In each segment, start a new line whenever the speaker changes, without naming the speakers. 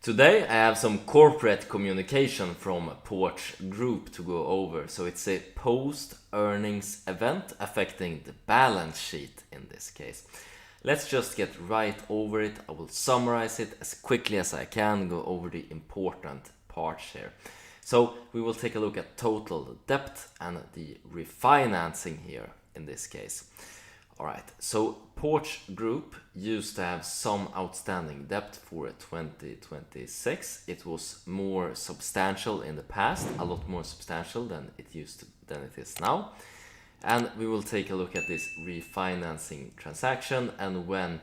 Today I have some corporate communication from Porch Group to go over. So it's a post-earnings event affecting the balance sheet in this case. Let's just get right over it. I will summarize it as quickly as I can, go over the important parts here. So we will take a look at total debt and the refinancing here in this case. Alright, so Porch Group used to have some outstanding debt for 2026. It was more substantial in the past, a lot more substantial than it is now. And we will take a look at this refinancing transaction and when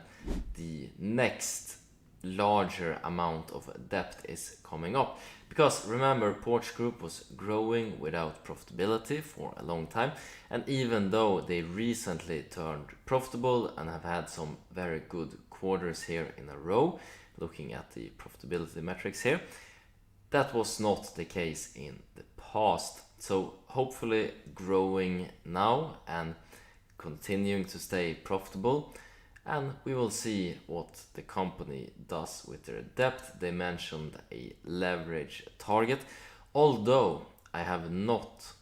the next larger amount of debt is coming up. Because remember, Porch Group was growing without profitability for a long time, and even though they recently turned profitable and have had some very good quarters here in a row, looking at the profitability metrics here, that was not the case in the past. So hopefully growing now and continuing to stay profitable, and we will see what the company does with their debt. They mentioned a leverage target, although I have not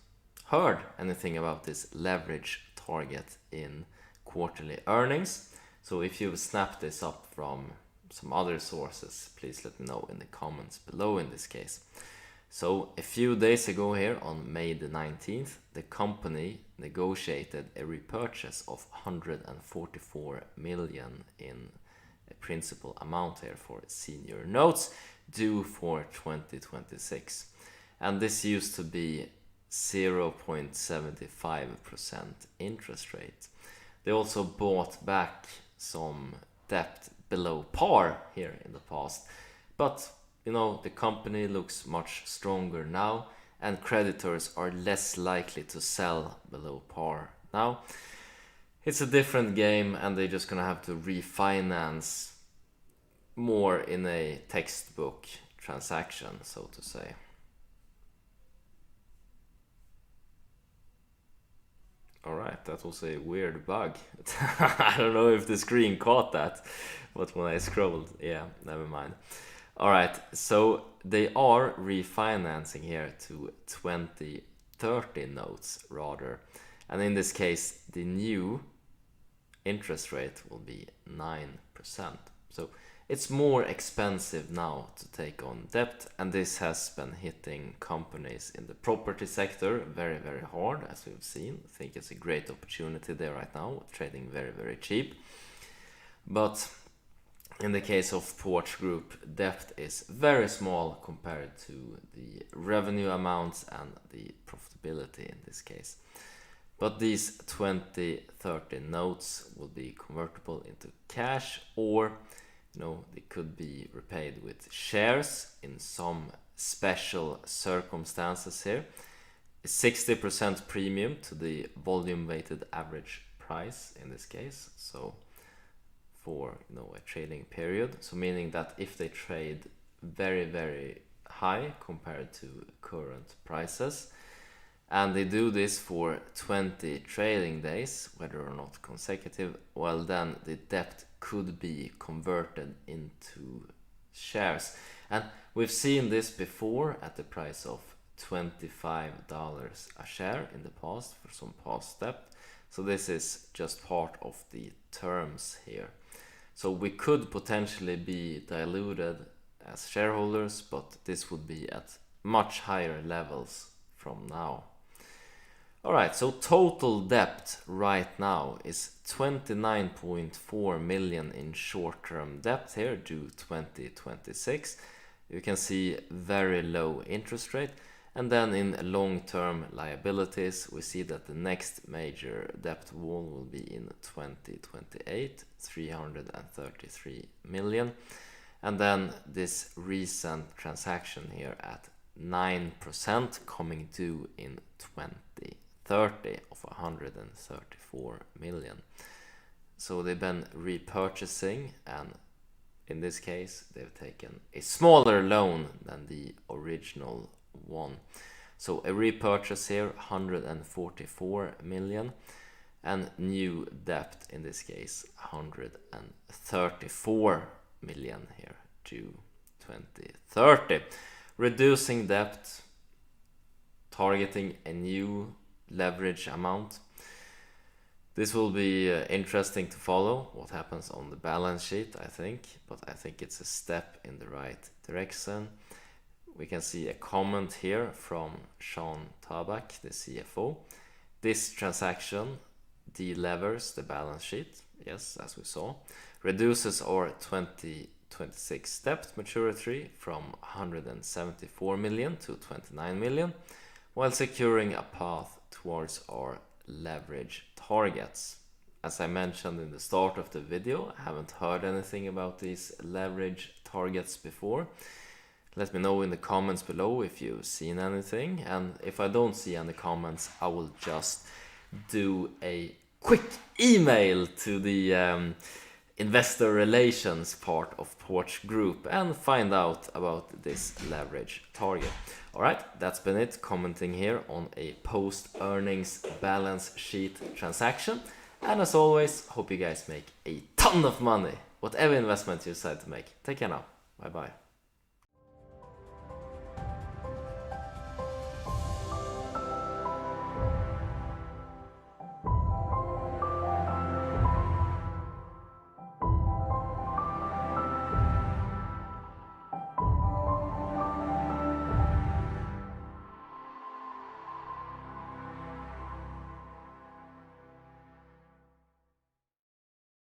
heard anything about this leverage target in quarterly earnings. So if you've snapped this up from some other sources, please let me know in the comments below in this case. So a few days ago here on May the 19th, the company negotiated a repurchase of 144 million in a principal amount here for senior notes due for 2026. And this used to be 0.75% interest rate. They also bought back some debt below par here in the past, but you know, the company looks much stronger now and creditors are less likely to sell below par now. It's a different game and they're just gonna have to refinance more in a textbook transaction, so to say. Alright, that was a weird bug. I don't know if the screen caught that, but when I scrolled, yeah, never mind. Alright, so they are refinancing here to 2030 notes rather. And in this case, the new interest rate will be 9%. So it's more expensive now to take on debt, and this has been hitting companies in the property sector very, very hard, as we've seen. I think it's a great opportunity there right now, trading very, very cheap. But in the case of Porch Group, debt is very small compared to the revenue amounts and the profitability in this case. But these 2030 notes will be convertible into cash, or they could be repaid with shares in some special circumstances here. A 60% premium to the volume weighted average price in this case. So for a trading period, so meaning that if they trade very, very high compared to current prices, and they do this for 20 trading days, whether or not consecutive, well, then the debt could be converted into shares. And we've seen this before at the price of $25 a share in the past for some past debt. So this is just part of the terms here. So we could potentially be diluted as shareholders, but this would be at much higher levels from now. Alright, so total debt right now is 29.4 million in short-term debt here due 2026. You can see very low interest rate. And then in long-term liabilities, we see that the next major debt wall will be in 2028, 333 million. And then this recent transaction here at 9% coming due in 2030 of 134 million. So they've been repurchasing, and in this case, they've taken a smaller loan than the original one. So a repurchase here 144 million, and new debt in this case 134 million here due 2030. Reducing debt, targeting a new leverage amount. This will be interesting to follow what happens on the balance sheet, I think, but I think it's a step in the right direction. We can see a comment here from Sean Tabak, the CFO. This transaction delevers the balance sheet, yes, as we saw, reduces our 2026 debt maturity from 174 million to 29 million, while securing a path towards our leverage targets. As I mentioned in the start of the video, I haven't heard anything about these leverage targets before. Let me know in the comments below if you've seen anything, and if I don't see any comments, I will just do a quick email to the investor relations part of Porch Group and find out about this leverage target. Alright, that's been it, commenting here on a post-earnings balance sheet transaction. And as always, hope you guys make a ton of money, whatever investment you decide to make. Take care now. Bye bye.